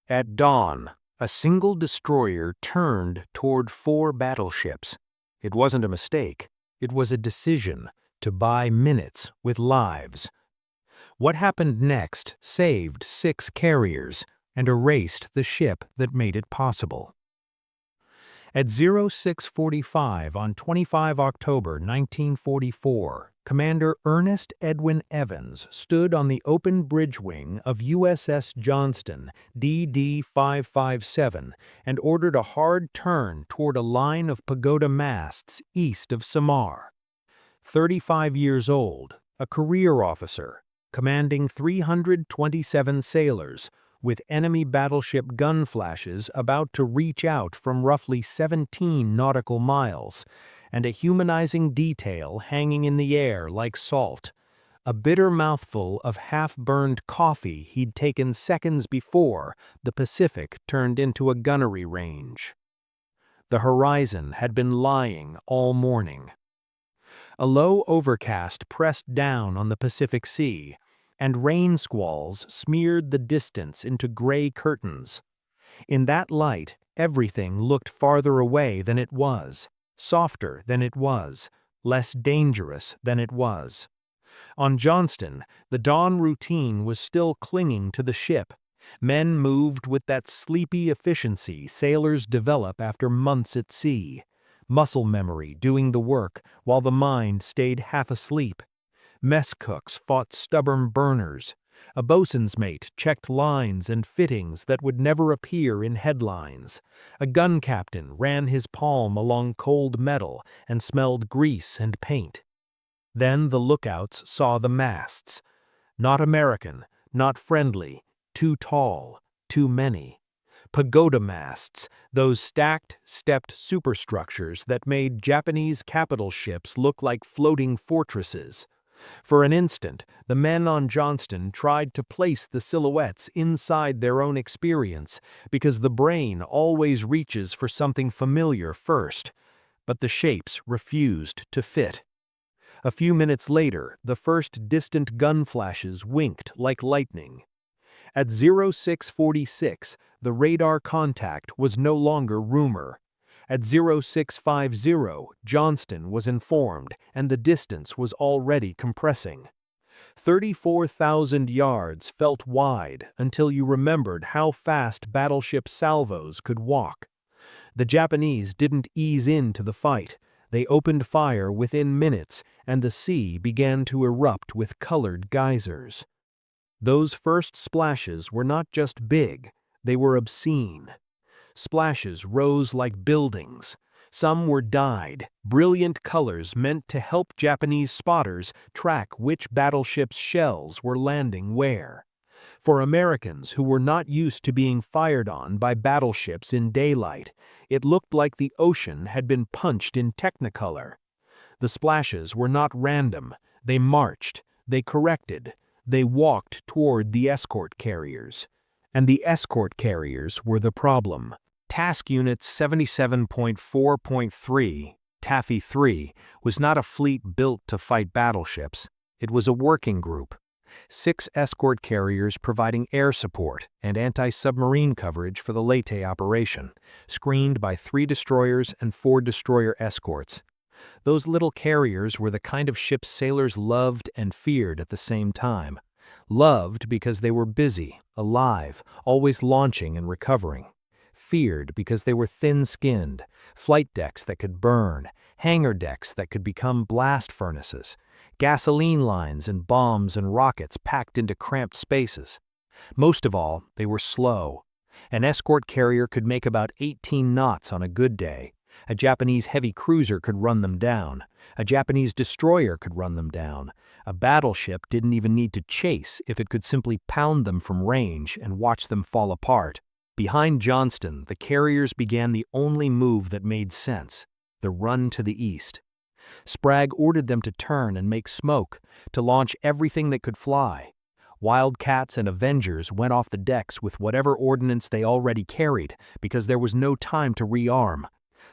At dawn, a single destroyer turned toward 4 battleships. It wasn't a mistake. It was a decision to buy minutes with lives. What happened next saved 6 carriers and erased the ship that made it possible. At 0645 on 25 October 1944, Commander Ernest Edwin Evans stood on the open bridge wing of USS Johnston, DD-557, and ordered a hard turn toward a line of pagoda masts east of Samar. 35 years old, a career officer, commanding 327 sailors, with enemy battleship gun flashes about to reach out from roughly 17 nautical miles, and a humanizing detail hanging in the air like salt. A bitter mouthful of half-burned coffee he'd taken seconds before the Pacific turned into a gunnery range. The horizon had been lying all morning. A low overcast pressed down on the Pacific Sea, and rain squalls smeared the distance into gray curtains. In that light, everything looked farther away than it was, softer than it was, less dangerous than it was. On Johnston, the dawn routine was still clinging to the ship. Men moved with that sleepy efficiency sailors develop after months at sea. Muscle memory doing the work while the mind stayed half asleep. Mess cooks fought stubborn burners. A bosun's mate checked lines and fittings that would never appear in headlines. A gun captain ran his palm along cold metal and smelled grease and paint. Then the lookouts saw the masts. Not American, not friendly, too tall, too many. Pagoda masts, those stacked, stepped superstructures that made Japanese capital ships look like floating fortresses. For an instant, the men on Johnston tried to place the silhouettes inside their own experience, because the brain always reaches for something familiar first. But the shapes refused to fit. A few minutes later, the first distant gun flashes winked like lightning. At 0646, the radar contact was no longer rumor. At 0650, Johnston was informed, and the distance was already compressing. 34,000 yards felt wide until you remembered how fast battleship salvos could walk. The Japanese didn't ease into the fight. They opened fire within minutes, and the sea began to erupt with colored geysers. Those first splashes were not just big, they were obscene. Splashes rose like buildings. Some were dyed, brilliant colors meant to help Japanese spotters track which battleship's shells were landing where. For Americans who were not used to being fired on by battleships in daylight, it looked like the ocean had been punched in Technicolor. The splashes were not random. They marched, they corrected, they walked toward the escort carriers. And the escort carriers were the problem. Task Unit 77.4.3, Taffy 3, was not a fleet built to fight battleships. It was a working group. 6 escort carriers providing air support and anti-submarine coverage for the Leyte operation, screened by 3 destroyers and 4 destroyer escorts. Those little carriers were the kind of ships sailors loved and feared at the same time. Loved because they were busy, alive, always launching and recovering. Feared because they were thin-skinned, flight decks that could burn, hangar decks that could become blast furnaces, gasoline lines and bombs and rockets packed into cramped spaces. Most of all, they were slow. An escort carrier could make about 18 knots on a good day. A Japanese heavy cruiser could run them down. A Japanese destroyer could run them down. A battleship didn't even need to chase if it could simply pound them from range and watch them fall apart. Behind Johnston, the carriers began the only move that made sense, the run to the east. Sprague ordered them to turn and make smoke, to launch everything that could fly. Wildcats and Avengers went off the decks with whatever ordnance they already carried, because there was no time to rearm.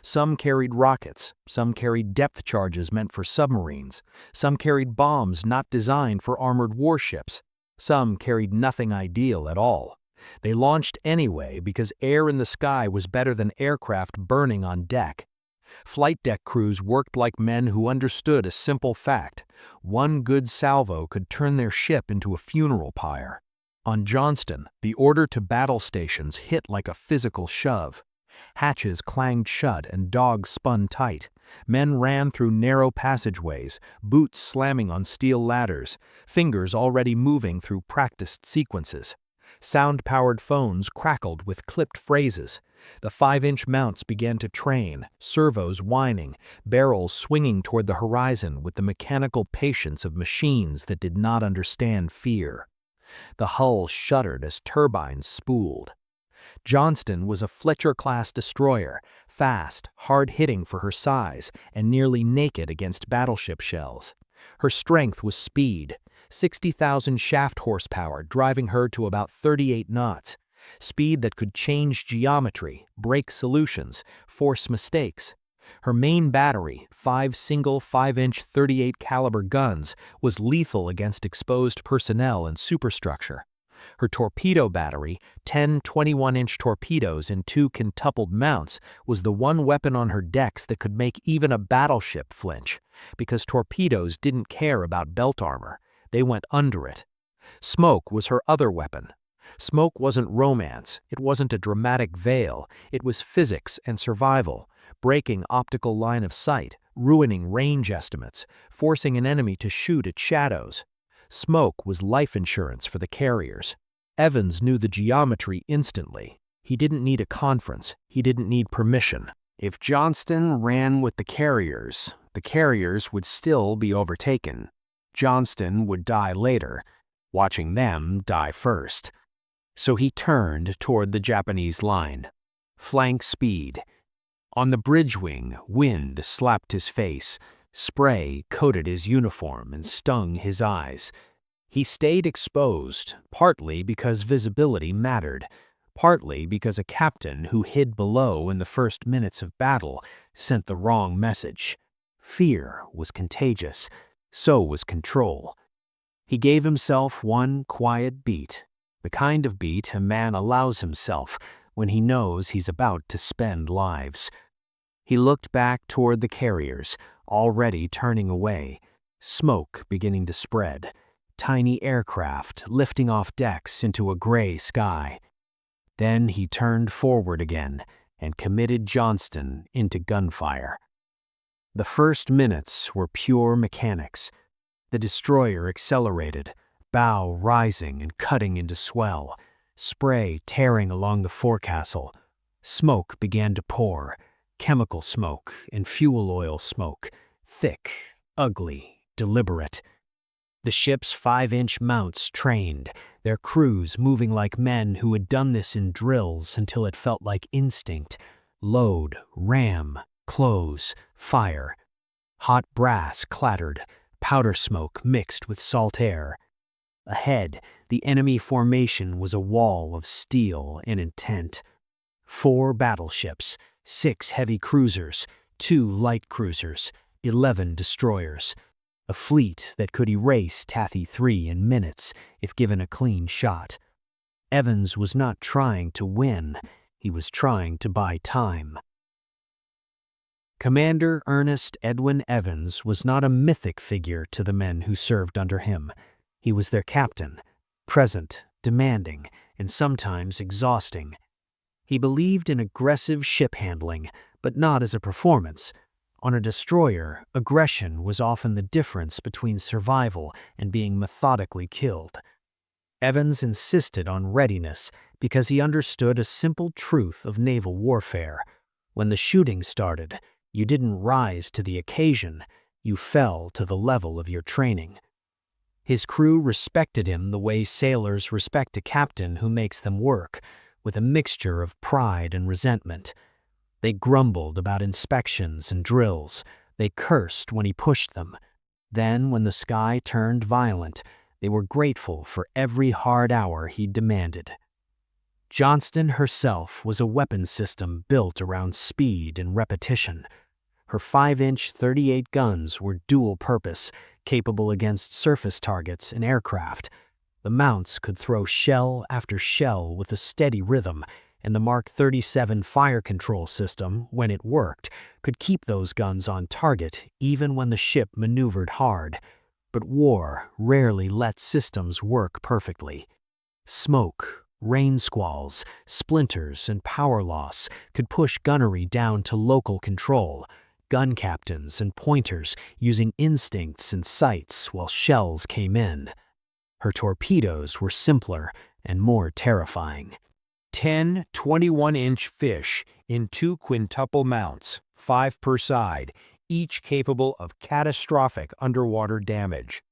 Some carried rockets, some carried depth charges meant for submarines, some carried bombs not designed for armored warships, some carried nothing ideal at all. They launched anyway because air in the sky was better than aircraft burning on deck. Flight deck crews worked like men who understood a simple fact: one good salvo could turn their ship into a funeral pyre. On Johnston, the order to battle stations hit like a physical shove. Hatches clanged shut and dogs spun tight. Men ran through narrow passageways, boots slamming on steel ladders, fingers already moving through practiced sequences. Sound-powered phones crackled with clipped phrases. The 5-inch mounts began to train, servos whining, barrels swinging toward the horizon with the mechanical patience of machines that did not understand fear. The hull shuddered as turbines spooled. Johnston was a Fletcher-class destroyer, fast, hard-hitting for her size, and nearly naked against battleship shells. Her strength was speed, 60,000 shaft horsepower driving her to about 38 knots, speed that could change geometry, break solutions, force mistakes. Her main battery, 5 single 5-inch 38 caliber guns, was lethal against exposed personnel and superstructure. Her torpedo battery, 10 21-inch torpedoes in 2 quintupled mounts, was the one weapon on her decks that could make even a battleship flinch, because torpedoes didn't care about belt armor. They went under it. Smoke was her other weapon. Smoke wasn't romance, it wasn't a dramatic veil, it was physics and survival, breaking optical line of sight, ruining range estimates, forcing an enemy to shoot at shadows. Smoke was life insurance for the carriers. Evans knew the geometry instantly. He didn't need a conference, he didn't need permission. If Johnston ran with the carriers would still be overtaken. Johnston would die later, watching them die first. So he turned toward the Japanese line. Flank speed. On the bridge wing, wind slapped his face. Spray coated his uniform and stung his eyes. He stayed exposed, partly because visibility mattered, partly because a captain who hid below in the first minutes of battle sent the wrong message. Fear was contagious. So was control. He gave himself one quiet beat, the kind of beat a man allows himself when he knows he's about to spend lives. He looked back toward the carriers, already turning away, smoke beginning to spread, tiny aircraft lifting off decks into a gray sky. Then he turned forward again and committed Johnston into gunfire. The first minutes were pure mechanics. The destroyer accelerated, bow rising and cutting into swell, spray tearing along the forecastle. Smoke began to pour, chemical smoke and fuel oil smoke, thick, ugly, deliberate. The ship's 5-inch mounts trained, their crews moving like men who had done this in drills until it felt like instinct. Load, ram, close, fire. Hot brass clattered, powder smoke mixed with salt air. Ahead, the enemy formation was a wall of steel and intent. 4 battleships, 6 heavy cruisers, 2 light cruisers, 11 destroyers. A fleet that could erase Taffy 3 in minutes if given a clean shot. Evans was not trying to win, he was trying to buy time. Commander Ernest Edwin Evans was not a mythic figure to the men who served under him. He was their captain, present, demanding, and sometimes exhausting. He believed in aggressive ship handling, but not as a performance. On a destroyer, aggression was often the difference between survival and being methodically killed. Evans insisted on readiness because he understood a simple truth of naval warfare. When the shooting started, you didn't rise to the occasion, you fell to the level of your training. His crew respected him the way sailors respect a captain who makes them work, with a mixture of pride and resentment. They grumbled about inspections and drills. They cursed when he pushed them. Then, when the sky turned violent, they were grateful for every hard hour he demanded. Johnston herself was a weapon system built around speed and repetition. Her 5-inch 38 guns were dual-purpose, capable against surface targets and aircraft. The mounts could throw shell after shell with a steady rhythm, and the Mark 37 fire control system, when it worked, could keep those guns on target even when the ship maneuvered hard. But war rarely lets systems work perfectly. Smoke, rain squalls, splinters, and power loss could push gunnery down to local control, gun captains and pointers using instincts and sights while shells came in. Her torpedoes were simpler and more terrifying. 10 21-inch fish in 2 quintuple mounts, 5 per side, each capable of catastrophic underwater damage.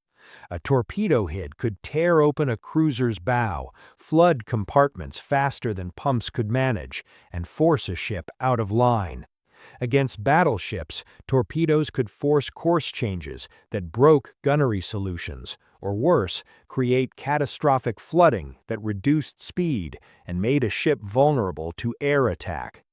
A torpedo hit could tear open a cruiser's bow, flood compartments faster than pumps could manage, and force a ship out of line. Against battleships, torpedoes could force course changes that broke gunnery solutions, or worse, create catastrophic flooding that reduced speed and made a ship vulnerable to air attack.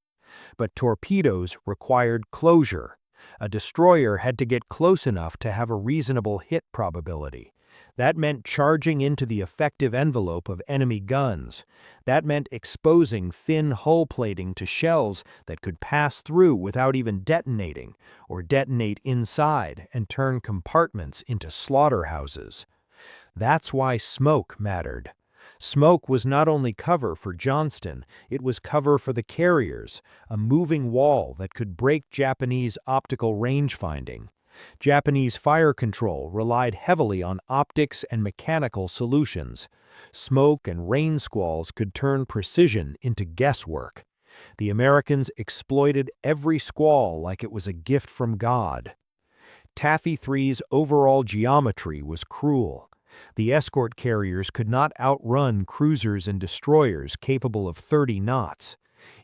But torpedoes required closure. A destroyer had to get close enough to have a reasonable hit probability. That meant charging into the effective envelope of enemy guns. That meant exposing thin hull plating to shells that could pass through without even detonating, or detonate inside and turn compartments into slaughterhouses. That's why smoke mattered. Smoke was not only cover for Johnston, it was cover for the carriers, a moving wall that could break Japanese optical range-finding. Japanese fire control relied heavily on optics and mechanical solutions. Smoke and rain squalls could turn precision into guesswork. The Americans exploited every squall like it was a gift from God. Taffy 3's overall geometry was cruel. The escort carriers could not outrun cruisers and destroyers capable of 30 knots.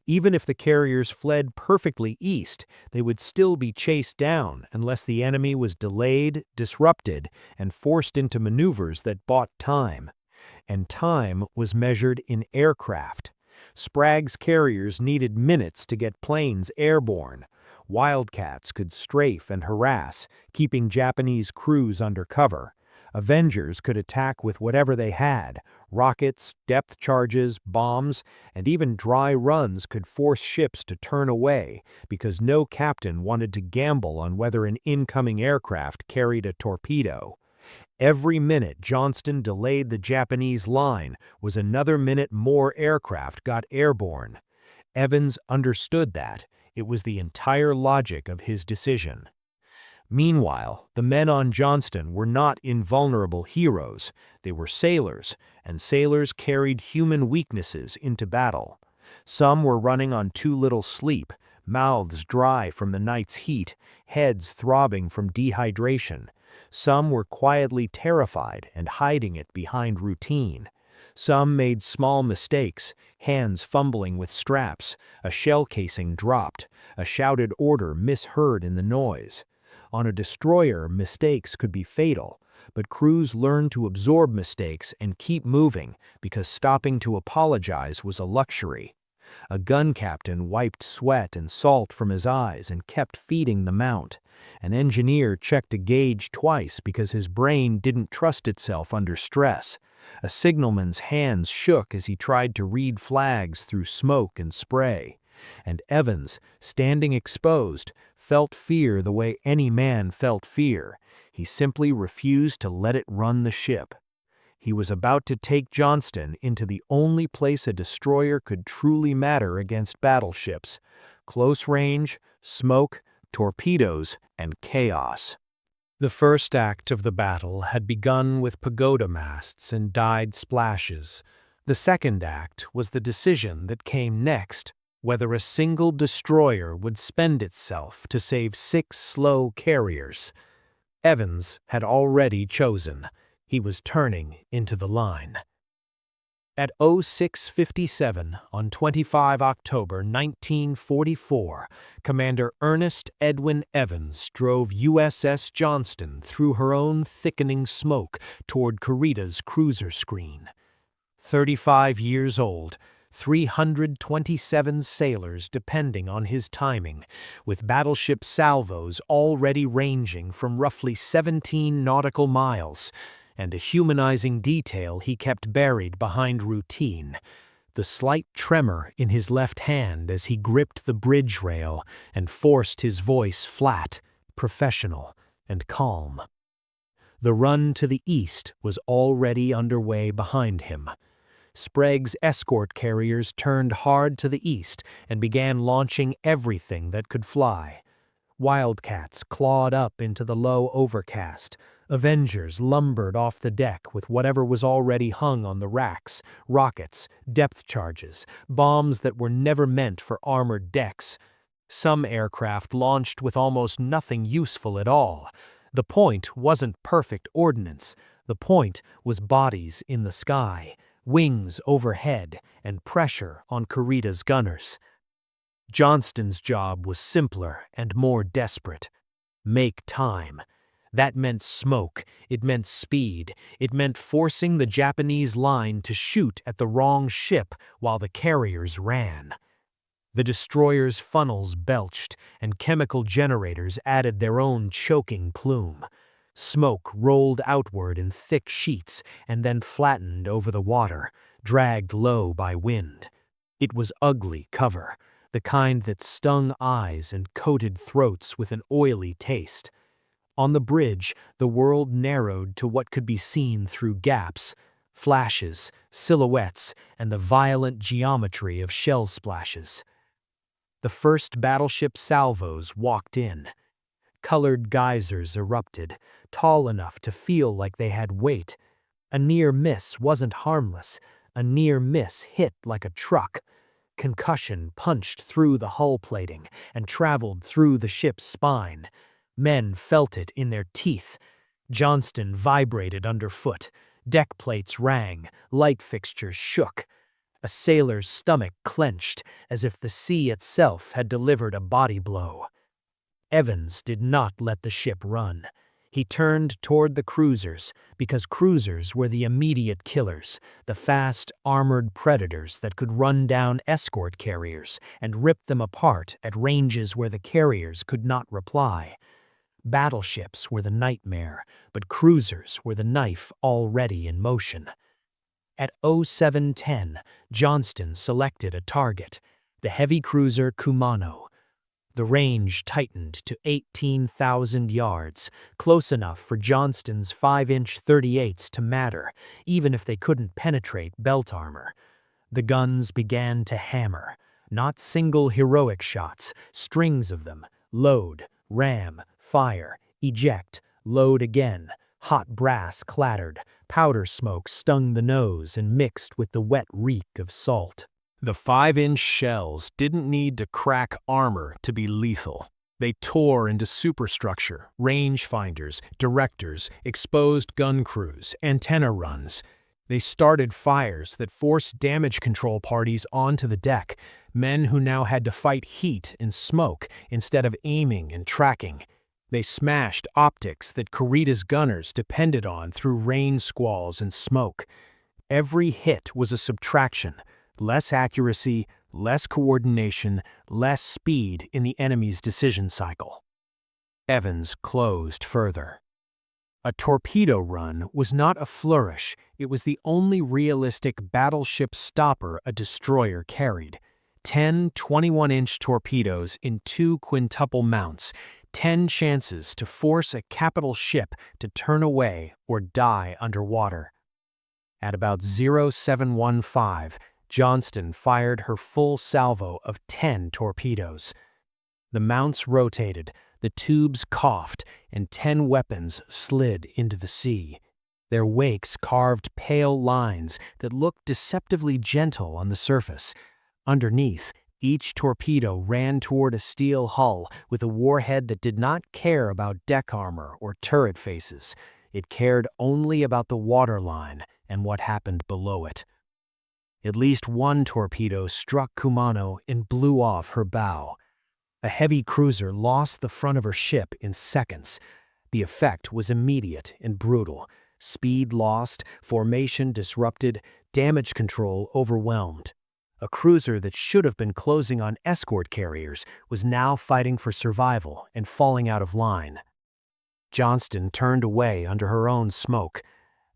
Even if the carriers fled perfectly east, they would still be chased down unless the enemy was delayed, disrupted, and forced into maneuvers that bought time. And time was measured in aircraft. Sprague's carriers needed minutes to get planes airborne. Wildcats could strafe and harass, keeping Japanese crews under cover. Avengers could attack with whatever they had. Rockets, depth charges, bombs, and even dry runs could force ships to turn away because no captain wanted to gamble on whether an incoming aircraft carried a torpedo. Every minute Johnston delayed the Japanese line was another minute more aircraft got airborne. Evans understood that. It was the entire logic of his decision. Meanwhile, the men on Johnston were not invulnerable heroes. They were sailors, and sailors carried human weaknesses into battle. Some were running on too little sleep, mouths dry from the night's heat, heads throbbing from dehydration. Some were quietly terrified and hiding it behind routine. Some made small mistakes, hands fumbling with straps, a shell casing dropped, a shouted order misheard in the noise. On a destroyer, mistakes could be fatal, but crews learned to absorb mistakes and keep moving because stopping to apologize was a luxury. A gun captain wiped sweat and salt from his eyes and kept feeding the mount. An engineer checked a gauge twice because his brain didn't trust itself under stress. A signalman's hands shook as he tried to read flags through smoke and spray. And Evans, standing exposed, felt fear the way any man felt fear. He simply refused to let it run the ship. He was about to take Johnston into the only place a destroyer could truly matter against battleships: close range, smoke, torpedoes, and chaos. The first act of the battle had begun with pagoda masts and dyed splashes. The second act was the decision that came next: whether a single destroyer would spend itself to save 6 slow carriers. Evans had already chosen. He was turning into the line. At 06:57 on 25 October 1944, Commander Ernest Edwin Evans drove USS Johnston through her own thickening smoke toward Kurita's cruiser screen. 35 years old, 327 sailors depending on his timing, with battleship salvos already ranging from roughly 17 nautical miles. and a humanizing detail he kept buried behind routine. The slight tremor in his left hand as he gripped the bridge rail and forced his voice flat, professional, and calm. The run to the east was already underway behind him. Sprague's escort carriers turned hard to the east and began launching everything that could fly. Wildcats clawed up into the low overcast. Avengers lumbered off the deck with whatever was already hung on the racks, rockets, depth charges, bombs that were never meant for armored decks. Some aircraft launched with almost nothing useful at all. The point wasn't perfect ordnance. The point was bodies in the sky, wings overhead, and pressure on Kurita's gunners. Johnston's job was simpler and more desperate. Make time. That meant smoke, it meant speed, it meant forcing the Japanese line to shoot at the wrong ship while the carriers ran. The destroyer's funnels belched, and chemical generators added their own choking plume. Smoke rolled outward in thick sheets and then flattened over the water, dragged low by wind. It was ugly cover, the kind that stung eyes and coated throats with an oily taste. On the bridge, the world narrowed to what could be seen through gaps, flashes, silhouettes, and the violent geometry of shell splashes. The first battleship salvos walked in. Colored geysers erupted, tall enough to feel like they had weight. A near miss wasn't harmless. A near miss hit like a truck. Concussion punched through the hull plating and traveled through the ship's spine. Men felt it in their teeth. Johnston vibrated underfoot. Deck plates rang. Light fixtures shook. A sailor's stomach clenched, as if the sea itself had delivered a body blow. Evans did not let the ship run. He turned toward the cruisers, because cruisers were the immediate killers, the fast, armored predators that could run down escort carriers and rip them apart at ranges where the carriers could not reply. Battleships were the nightmare, but cruisers were the knife already in motion. At 07:10, Johnston selected a target, the heavy cruiser Kumano. The range tightened to 18,000 yards, close enough for Johnston's 5-inch .38s to matter, even if they couldn't penetrate belt armor. The guns began to hammer, not single heroic shots, strings of them. Load, ram, fire, eject, load again. Hot brass clattered, powder smoke stung the nose and mixed with the wet reek of salt. The 5-inch shells didn't need to crack armor to be lethal. They tore into superstructure, rangefinders, directors, exposed gun crews, antenna runs. They started fires that forced damage control parties onto the deck, men who now had to fight heat and smoke instead of aiming and tracking. They smashed optics that Kurita's gunners depended on through rain squalls and smoke. Every hit was a subtraction. Less accuracy, less coordination, less speed in the enemy's decision cycle. Evans closed further. A torpedo run was not a flourish, it was the only realistic battleship stopper a destroyer carried. 10 21-inch torpedoes in 2 quintuple mounts, 10 chances to force a capital ship to turn away or die underwater. At about 0715, Johnston fired her full salvo of 10 torpedoes. The mounts rotated, the tubes coughed, and 10 weapons slid into the sea. Their wakes carved pale lines that looked deceptively gentle on the surface. Underneath, each torpedo ran toward a steel hull with a warhead that did not care about deck armor or turret faces. It cared only about the waterline and what happened below it. At least one torpedo struck Kumano and blew off her bow. A heavy cruiser lost the front of her ship in seconds. The effect was immediate and brutal. Speed lost, formation disrupted, damage control overwhelmed. A cruiser that should have been closing on escort carriers was now fighting for survival and falling out of line. Johnston turned away under her own smoke.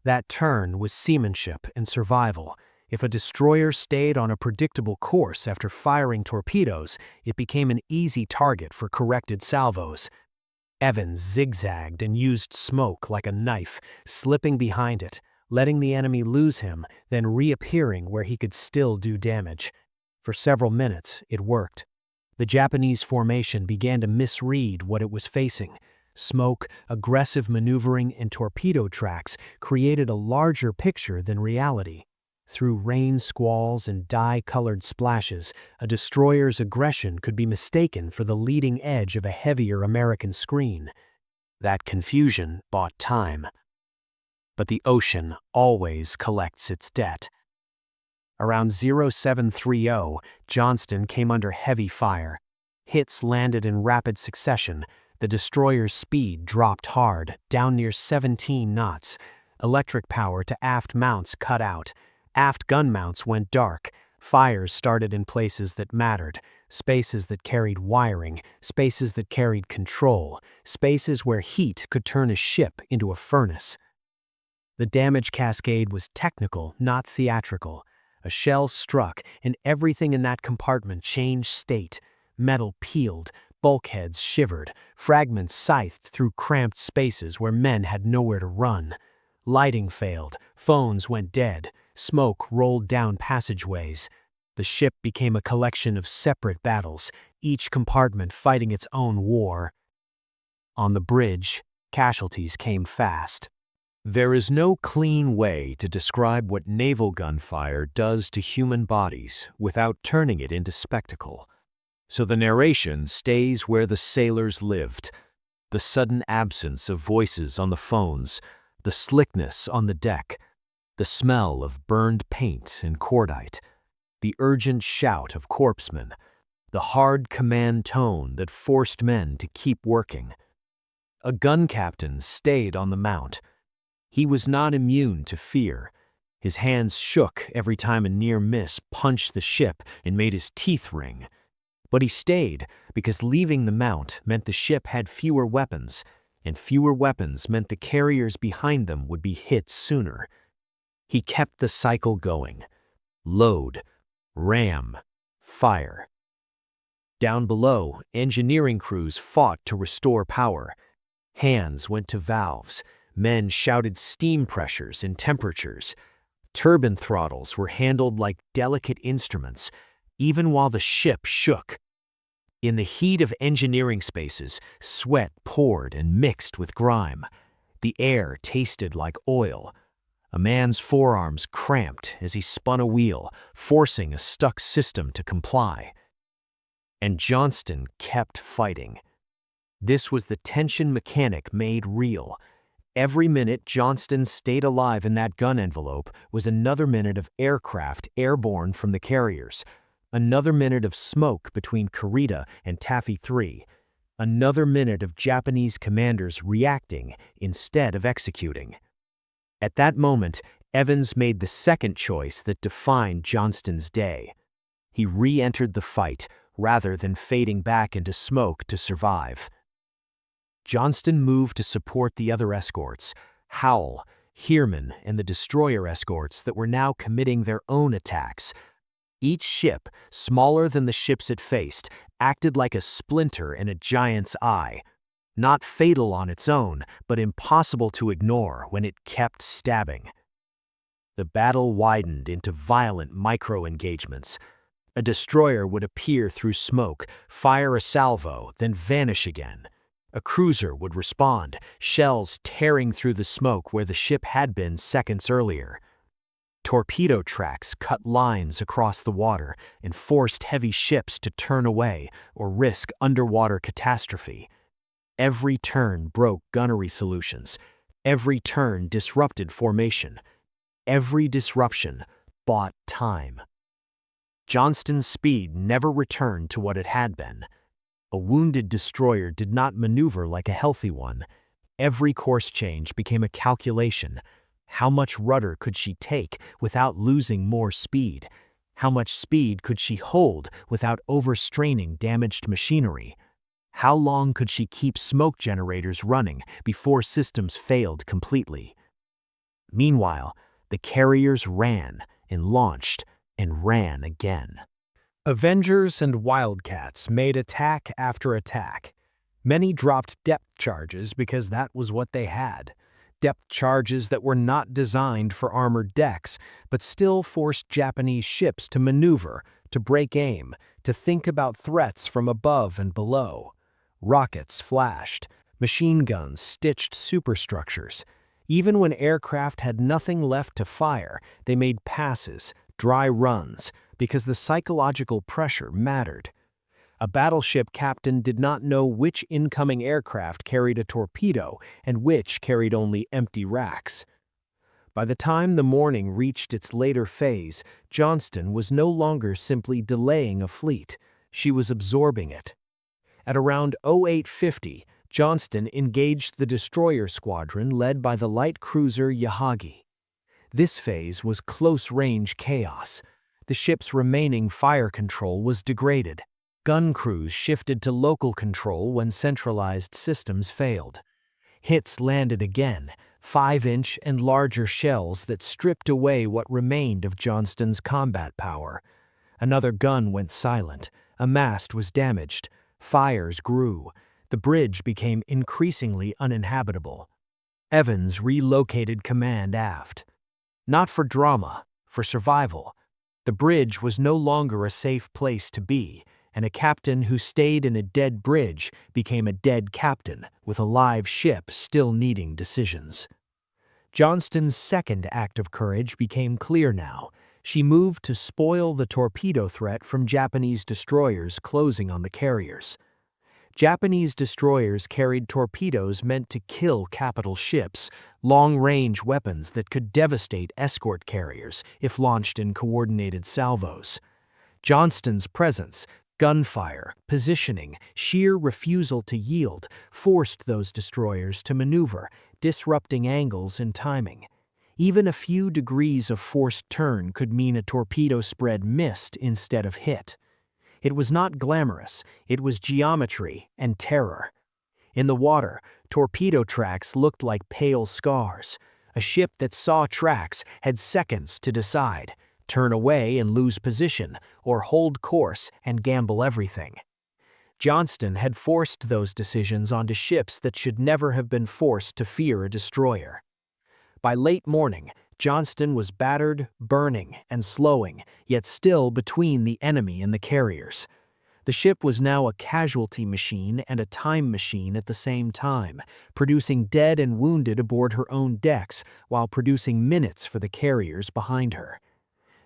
That turn was seamanship and survival. If a destroyer stayed on a predictable course after firing torpedoes, it became an easy target for corrected salvos. Evans zigzagged and used smoke like a knife, slipping behind it, letting the enemy lose him, then reappearing where he could still do damage. For several minutes, it worked. The Japanese formation began to misread what it was facing. Smoke, aggressive maneuvering, and torpedo tracks created a larger picture than reality. Through rain squalls and dye-colored splashes, a destroyer's aggression could be mistaken for the leading edge of a heavier American screen. That confusion bought time. But the ocean always collects its debt. Around 0730, Johnston came under heavy fire. Hits landed in rapid succession. The destroyer's speed dropped hard, down near 17 knots. Electric power to aft mounts cut out. Aft gun mounts went dark. Fires started in places that mattered, spaces that carried wiring, spaces that carried control, spaces where heat could turn a ship into a furnace. The damage cascade was technical, not theatrical. A shell struck, and everything in that compartment changed state. Metal peeled, bulkheads shivered, fragments scythed through cramped spaces where men had nowhere to run. Lighting failed, phones went dead, smoke rolled down passageways. The ship became a collection of separate battles, each compartment fighting its own war. On the bridge, casualties came fast. There is no clean way to describe what naval gunfire does to human bodies without turning it into spectacle. So the narration stays where the sailors lived. The sudden absence of voices on the phones, the slickness on the deck, the smell of burned paint and cordite, the urgent shout of corpsmen, the hard command tone that forced men to keep working. A gun captain stayed on the mount. He was not immune to fear. His hands shook every time a near miss punched the ship and made his teeth ring. But he stayed because leaving the mount meant the ship had fewer weapons, and fewer weapons meant the carriers behind them would be hit sooner. He kept the cycle going. Load, ram, fire. Down below, engineering crews fought to restore power. Hands went to valves. Men shouted steam pressures and temperatures. Turbine throttles were handled like delicate instruments, even while the ship shook. In the heat of engineering spaces, sweat poured and mixed with grime. The air tasted like oil. A man's forearms cramped as he spun a wheel, forcing a stuck system to comply. And Johnston kept fighting. This was the tension mechanic made real. Every minute Johnston stayed alive in that gun envelope was another minute of aircraft airborne from the carriers, another minute of smoke between Kurita and Taffy 3, another minute of Japanese commanders reacting instead of executing. At that moment, Evans made the second choice that defined Johnston's day. He re-entered the fight rather than fading back into smoke to survive. Johnston moved to support the other escorts, Howell, Heerman, and the destroyer escorts that were now committing their own attacks. Each ship, smaller than the ships it faced, acted like a splinter in a giant's eye. Not fatal on its own, but impossible to ignore when it kept stabbing. The battle widened into violent micro-engagements. A destroyer would appear through smoke, fire a salvo, then vanish again. A cruiser would respond, shells tearing through the smoke where the ship had been seconds earlier. Torpedo tracks cut lines across the water and forced heavy ships to turn away or risk underwater catastrophe. Every turn broke gunnery solutions. Every turn disrupted formation. Every disruption bought time. Johnston's speed never returned to what it had been. A wounded destroyer did not maneuver like a healthy one. Every course change became a calculation. How much rudder could she take without losing more speed? How much speed could she hold without overstraining damaged machinery? How long could she keep smoke generators running before systems failed completely? Meanwhile, the carriers ran and launched and ran again. Avengers and Wildcats made attack after attack. Many dropped depth charges because that was what they had. Depth charges that were not designed for armored decks, but still forced Japanese ships to maneuver, to break aim, to think about threats from above and below. Rockets flashed. Machine guns stitched superstructures. Even when aircraft had nothing left to fire, they made passes, dry runs, because the psychological pressure mattered. A battleship captain did not know which incoming aircraft carried a torpedo and which carried only empty racks. By the time the morning reached its later phase, Johnston was no longer simply delaying a fleet. She was absorbing it. At around 0850, Johnston engaged the destroyer squadron led by the light cruiser Yahagi. This phase was close-range chaos. The ship's remaining fire control was degraded. Gun crews shifted to local control when centralized systems failed. Hits landed again, 5-inch and larger shells that stripped away what remained of Johnston's combat power. Another gun went silent. A mast was damaged. Fires grew. The bridge became increasingly uninhabitable. Evans relocated command aft. Not for drama, for survival. The bridge was no longer a safe place to be, and a captain who stayed in a dead bridge became a dead captain with a live ship still needing decisions. Johnston's second act of courage became clear now. She moved to spoil the torpedo threat from Japanese destroyers closing on the carriers. Japanese destroyers carried torpedoes meant to kill capital ships, long-range weapons that could devastate escort carriers if launched in coordinated salvos. Johnston's presence, gunfire, positioning, sheer refusal to yield, forced those destroyers to maneuver, disrupting angles and timing. Even a few degrees of forced turn could mean a torpedo spread missed instead of hit. It was not glamorous, it was geometry and terror. In the water, torpedo tracks looked like pale scars. A ship that saw tracks had seconds to decide, turn away and lose position, or hold course and gamble everything. Johnston had forced those decisions onto ships that should never have been forced to fear a destroyer. By late morning, Johnston was battered, burning, and slowing, yet still between the enemy and the carriers. The ship was now a casualty machine and a time machine at the same time, producing dead and wounded aboard her own decks while producing minutes for the carriers behind her.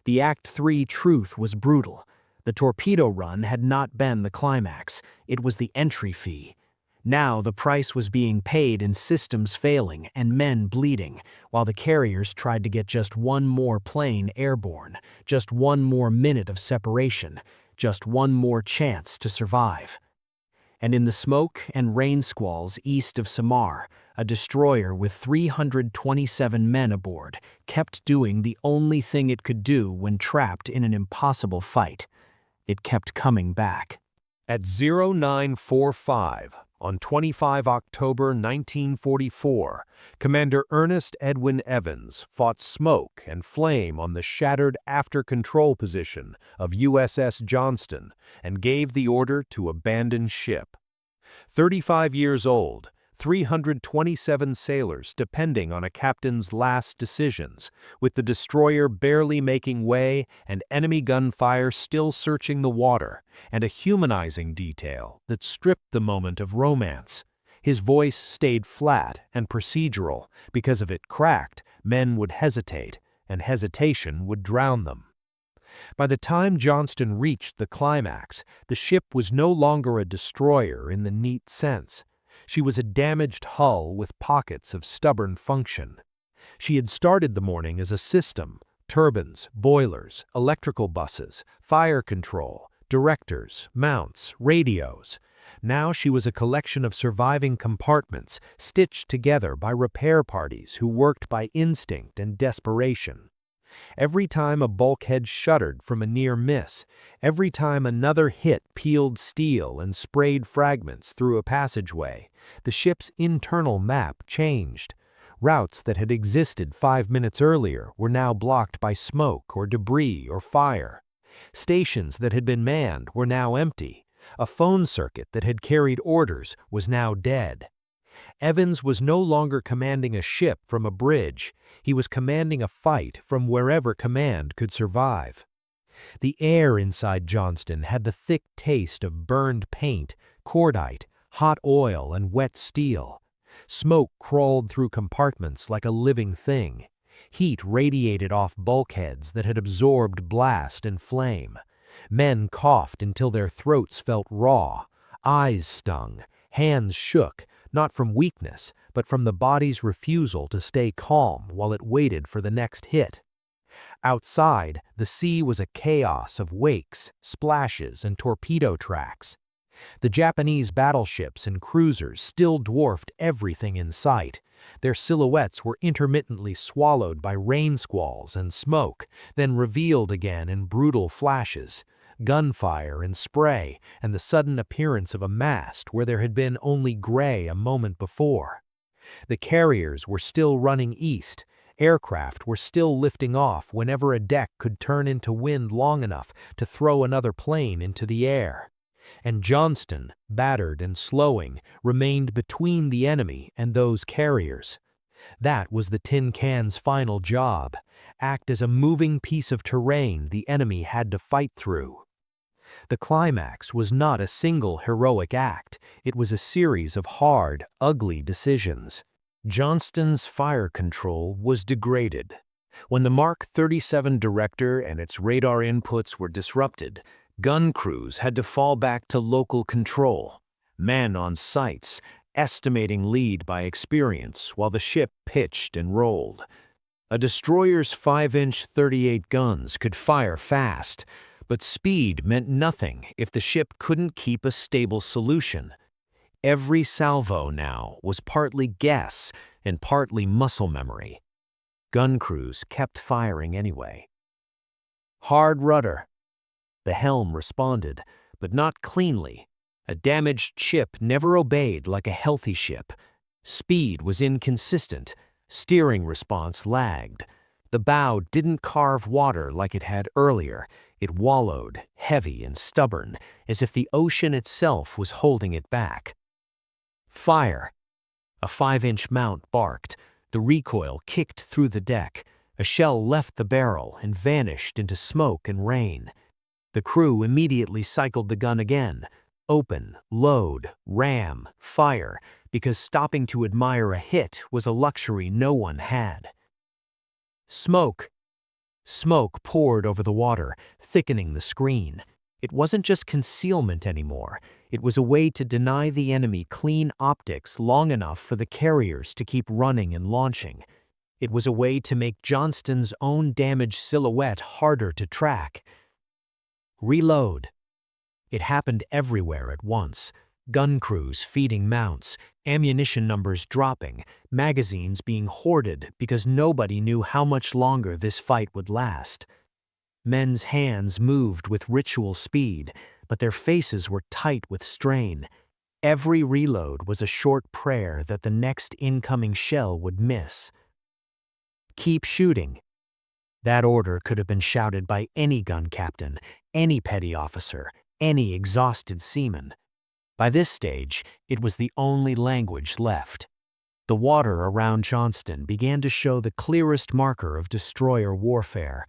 The Act 3 truth was brutal. The torpedo run had not been the climax, it was the entry fee. Now the price was being paid in systems failing and men bleeding, while the carriers tried to get just one more plane airborne, just one more minute of separation, just one more chance to survive. And in the smoke and rain squalls east of Samar, a destroyer with 327 men aboard kept doing the only thing it could do when trapped in an impossible fight. It kept coming back. At 0945, on 25 October 1944, Commander Ernest Edwin Evans fought smoke and flame on the shattered after-control position of USS Johnston and gave the order to abandon ship. 35 years old, 327 sailors depending on a captain's last decisions, with the destroyer barely making way and enemy gunfire still searching the water, and a humanizing detail that stripped the moment of romance. His voice stayed flat and procedural. Because if it cracked, men would hesitate, and hesitation would drown them. By the time Johnston reached the climax, the ship was no longer a destroyer in the neat sense. She was a damaged hull with pockets of stubborn function. She had started the morning as a system: turbines, boilers, electrical buses, fire control, directors, mounts, radios. Now she was a collection of surviving compartments stitched together by repair parties who worked by instinct and desperation. Every time a bulkhead shuddered from a near miss, every time another hit peeled steel and sprayed fragments through a passageway, the ship's internal map changed. Routes that had existed 5 minutes earlier were now blocked by smoke or debris or fire. Stations that had been manned were now empty. A phone circuit that had carried orders was now dead. Evans was no longer commanding a ship from a bridge. He was commanding a fight from wherever command could survive. The air inside Johnston had the thick taste of burned paint, cordite, hot oil, and wet steel. Smoke crawled through compartments like a living thing. Heat radiated off bulkheads that had absorbed blast and flame. Men coughed until their throats felt raw. Eyes stung. Hands shook, not from weakness, but from the body's refusal to stay calm while it waited for the next hit. Outside, the sea was a chaos of wakes, splashes, and torpedo tracks. The Japanese battleships and cruisers still dwarfed everything in sight. Their silhouettes were intermittently swallowed by rain squalls and smoke, then revealed again in brutal flashes. Gunfire and spray, and the sudden appearance of a mast where there had been only gray a moment before. The carriers were still running east. Aircraft were still lifting off whenever a deck could turn into wind long enough to throw another plane into the air. And Johnston, battered and slowing, remained between the enemy and those carriers. That was the tin can's final job: act as a moving piece of terrain the enemy had to fight through. The climax was not a single heroic act. It was a series of hard, ugly decisions. Johnston's fire control was degraded. When the Mark 37 director and its radar inputs were disrupted, gun crews had to fall back to local control. Men on sights, estimating lead by experience while the ship pitched and rolled. A destroyer's 5-inch 38 guns could fire fast, but speed meant nothing if the ship couldn't keep a stable solution. Every salvo now was partly guess and partly muscle memory. Gun crews kept firing anyway. Hard rudder. The helm responded, but not cleanly. A damaged ship never obeyed like a healthy ship. Speed was inconsistent. Steering response lagged. The bow didn't carve water like it had earlier. It wallowed, heavy and stubborn, as if the ocean itself was holding it back. Fire. A 5-inch mount barked. The recoil kicked through the deck. A shell left the barrel and vanished into smoke and rain. The crew immediately cycled the gun again. Open, load, ram, fire, because stopping to admire a hit was a luxury no one had. Smoke. Smoke poured over the water, thickening the screen. It wasn't just concealment anymore. It was a way to deny the enemy clean optics long enough for the carriers to keep running and launching. It was a way to make Johnston's own damaged silhouette harder to track. Reload. It happened everywhere at once. Gun crews feeding mounts, ammunition numbers dropping, magazines being hoarded because nobody knew how much longer this fight would last. Men's hands moved with ritual speed, but their faces were tight with strain. Every reload was a short prayer that the next incoming shell would miss. Keep shooting. That order could have been shouted by any gun captain, any petty officer, any exhausted seaman. By this stage, it was the only language left. The water around Johnston began to show the clearest marker of destroyer warfare: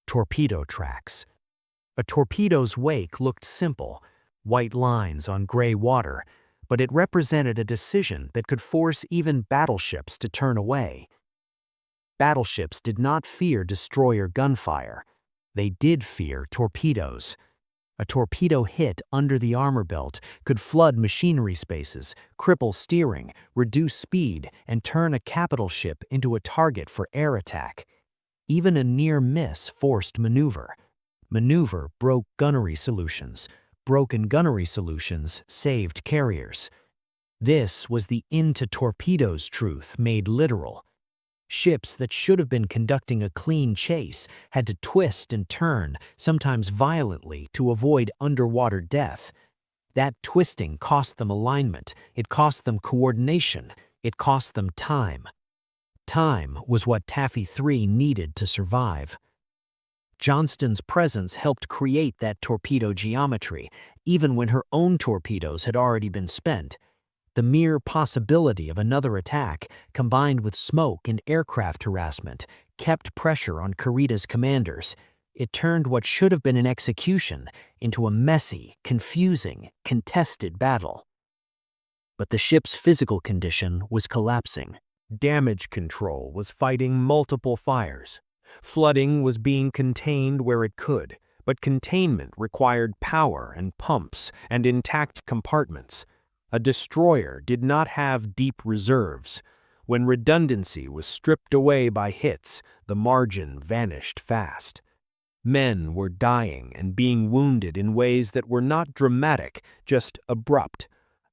torpedo tracks. A torpedo's wake looked simple, white lines on gray water, but it represented a decision that could force even battleships to turn away. Battleships did not fear destroyer gunfire. They did fear torpedoes. A torpedo hit under the armor belt could flood machinery spaces, cripple steering, reduce speed, and turn a capital ship into a target for air attack. Even a near miss forced maneuver. Maneuver broke gunnery solutions. Broken gunnery solutions saved carriers. This was the into torpedoes truth made literal. Ships that should have been conducting a clean chase had to twist and turn, sometimes violently, to avoid underwater death. That twisting cost them alignment, it cost them coordination, it cost them time. Time was what Taffy 3 needed to survive. Johnston's presence helped create that torpedo geometry, even when her own torpedoes had already been spent. The mere possibility of another attack, combined with smoke and aircraft harassment, kept pressure on Kurita's commanders. It turned what should have been an execution into a messy, confusing, contested battle. But the ship's physical condition was collapsing. Damage control was fighting multiple fires. Flooding was being contained where it could, but containment required power and pumps and intact compartments. A destroyer did not have deep reserves. When redundancy was stripped away by hits, the margin vanished fast. Men were dying and being wounded in ways that were not dramatic, just abrupt.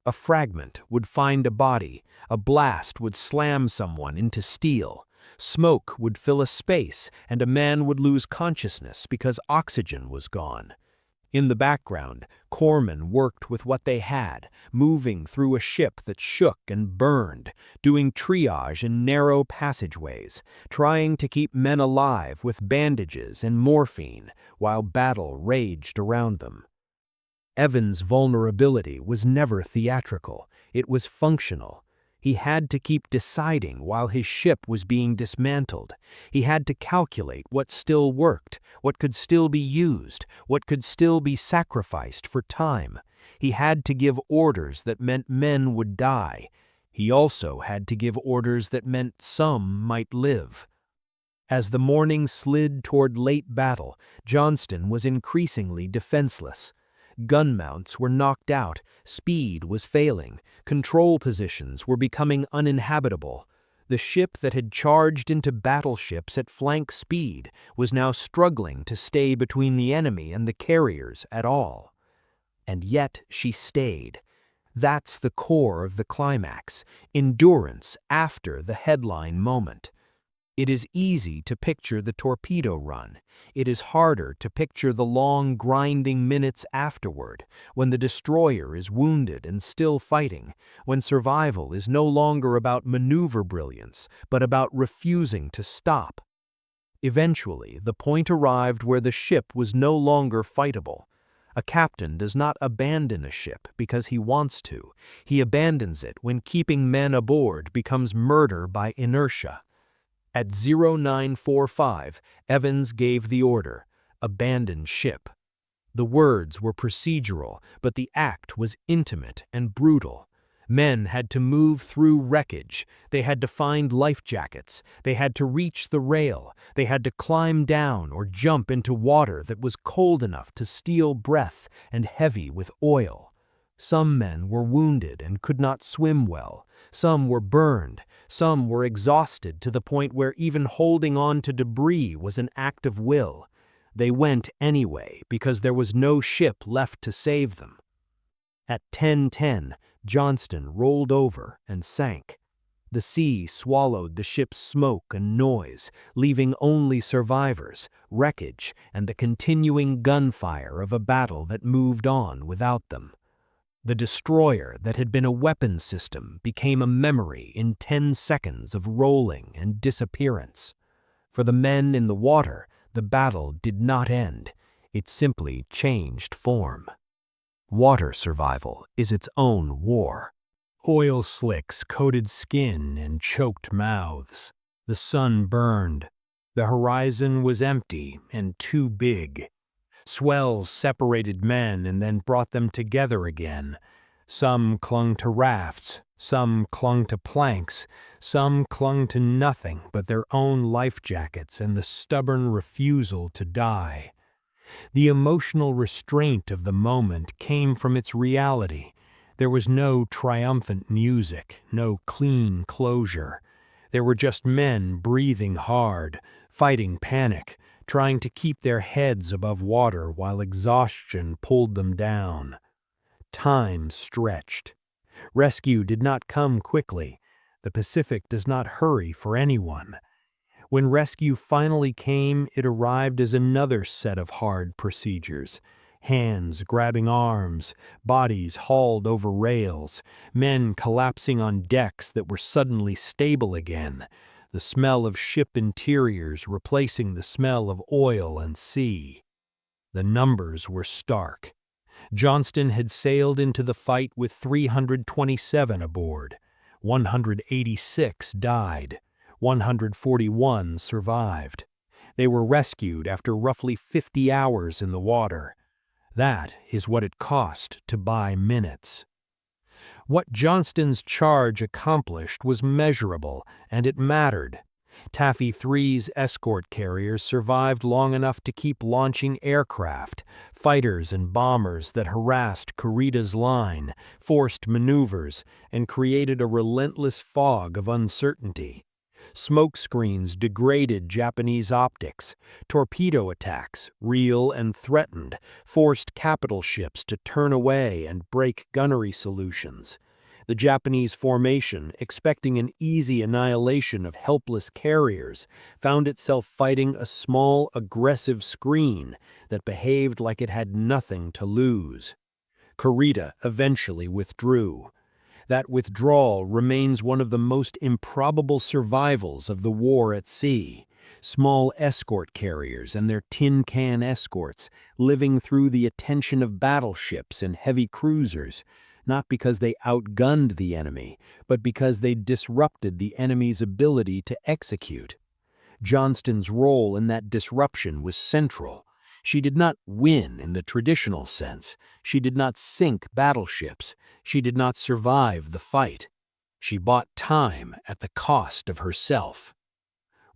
A fragment would find a body, a blast would slam someone into steel. Smoke would fill a space, and a man would lose consciousness because oxygen was gone. In the background, corpsmen worked with what they had, moving through a ship that shook and burned, doing triage in narrow passageways, trying to keep men alive with bandages and morphine while battle raged around them. Evan's vulnerability was never theatrical, it was functional. He had to keep deciding while his ship was being dismantled. He had to calculate what still worked, what could still be used, what could still be sacrificed for time. He had to give orders that meant men would die. He also had to give orders that meant some might live. As the morning slid toward late battle, Johnston was increasingly defenseless. Gun mounts were knocked out, speed was failing, control positions were becoming uninhabitable. The ship that had charged into battleships at flank speed was now struggling to stay between the enemy and the carriers at all. And yet she stayed. That's the core of the climax, endurance after the headline moment. It is easy to picture the torpedo run. It is harder to picture the long, grinding minutes afterward, when the destroyer is wounded and still fighting, when survival is no longer about maneuver brilliance, but about refusing to stop. Eventually, the point arrived where the ship was no longer fightable. A captain does not abandon a ship because he wants to. He abandons it when keeping men aboard becomes murder by inertia. At 0945, Evans gave the order, "Abandon ship." The words were procedural, but the act was intimate and brutal. Men had to move through wreckage. They had to find life jackets. They had to reach the rail. They had to climb down or jump into water that was cold enough to steal breath and heavy with oil. Some men were wounded and could not swim well. Some were burned. Some were exhausted to the point where even holding on to debris was an act of will. They went anyway because there was no ship left to save them. At 10:10, Johnston rolled over and sank. The sea swallowed the ship's smoke and noise, leaving only survivors, wreckage, and the continuing gunfire of a battle that moved on without them. The destroyer that had been a weapon system became a memory in 10 seconds of rolling and disappearance. For the men in the water, the battle did not end. It simply changed form. Water survival is its own war. Oil slicks coated skin and choked mouths. The sun burned. The horizon was empty and too big. Swells separated men and then brought them together again. Some clung to rafts, some clung to planks, some clung to nothing but their own life jackets and the stubborn refusal to die. The emotional restraint of the moment came from its reality. There was no triumphant music, no clean closure. There were just men breathing hard, fighting panic, trying to keep their heads above water while exhaustion pulled them down. Time stretched. Rescue did not come quickly. The Pacific does not hurry for anyone. When rescue finally came, it arrived as another set of hard procedures. Hands grabbing arms, bodies hauled over rails, men collapsing on decks that were suddenly stable again. the smell of ship interiors replacing the smell of oil and sea. The numbers were stark. Johnston had sailed into the fight with 327 aboard. 186 died. 141 survived. They were rescued after roughly 50 hours in the water. That is what it cost to buy minutes. What Johnston's charge accomplished was measurable, and it mattered. Taffy 3's escort carriers survived long enough to keep launching aircraft, fighters and bombers that harassed Kurita's line, forced maneuvers, and created a relentless fog of uncertainty. Smoke screens degraded Japanese optics. Torpedo attacks, real and threatened, forced capital ships to turn away and break gunnery solutions. The Japanese formation, expecting an easy annihilation of helpless carriers, found itself fighting a small, aggressive screen that behaved like it had nothing to lose. Kurita eventually withdrew. That withdrawal remains one of the most improbable survivals of the war at sea. Small escort carriers and their tin can escorts living through the attention of battleships and heavy cruisers, not because they outgunned the enemy, but because they disrupted the enemy's ability to execute. Johnston's role in that disruption was central. She did not win in the traditional sense. She did not sink battleships. She did not survive the fight. She bought time at the cost of herself.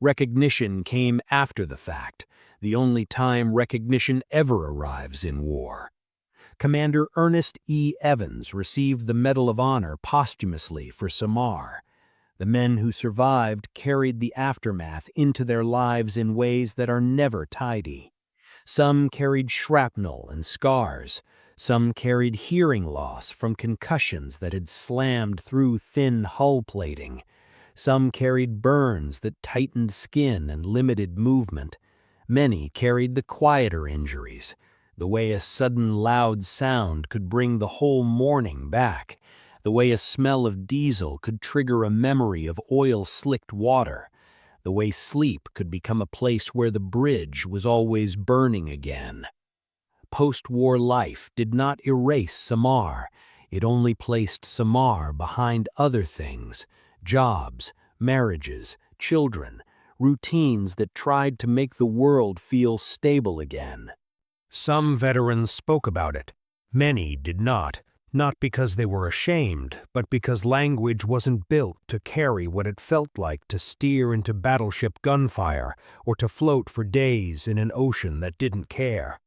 Recognition came after the fact, the only time recognition ever arrives in war. Commander Ernest E. Evans received the Medal of Honor posthumously for Samar. The men who survived carried the aftermath into their lives in ways that are never tidy. Some carried shrapnel and scars. Some carried hearing loss from concussions that had slammed through thin hull plating. Some carried burns that tightened skin and limited movement. Many carried the quieter injuries, the way a sudden loud sound could bring the whole morning back, the way a smell of diesel could trigger a memory of oil-slicked water, the way sleep could become a place where the bridge was always burning again. Post-war life did not erase Samar. It only placed Samar behind other things: jobs, marriages, children, routines that tried to make the world feel stable again. Some veterans spoke about it. Many did not because they were ashamed, but because language wasn't built to carry what it felt like to steer into battleship gunfire or to float for days in an ocean that didn't care.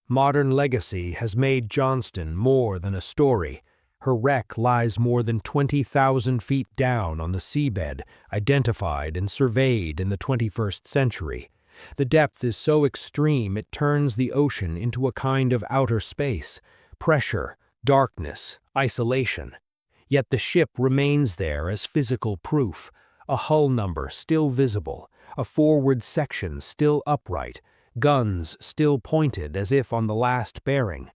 Modern legacy has made Johnston more than a story. Her wreck lies more than 20,000 feet down on the seabed, identified and surveyed in the 21st century. The depth is so extreme it turns the ocean into a kind of outer space: pressure, darkness, isolation. Yet the ship remains there as physical proof, a hull number still visible, a forward section still upright, guns still pointed as if on the last bearing.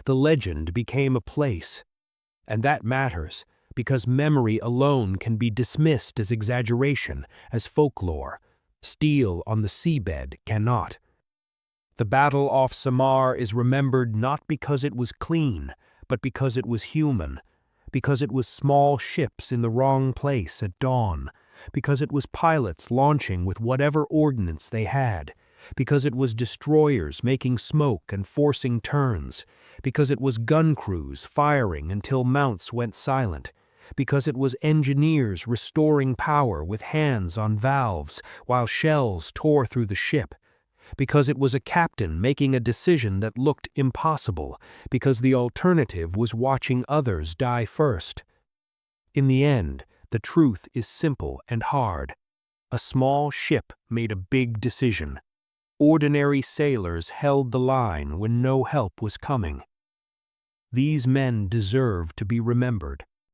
The legend became a place. And that matters, because memory alone can be dismissed as exaggeration, as folklore. Steel on the seabed cannot. The battle off Samar is remembered not because it was clean, but because it was human, because it was small ships in the wrong place at dawn, because it was pilots launching with whatever ordnance they had, because it was destroyers making smoke and forcing turns, because it was gun crews firing until mounts went silent, because it was engineers restoring power with hands on valves while shells tore through the ship, because it was a captain making a decision that looked impossible, because the alternative was watching others die first. In the end, the truth is simple and hard. A small ship made a big decision. Ordinary sailors held the line when no help was coming. These men deserve to be remembered.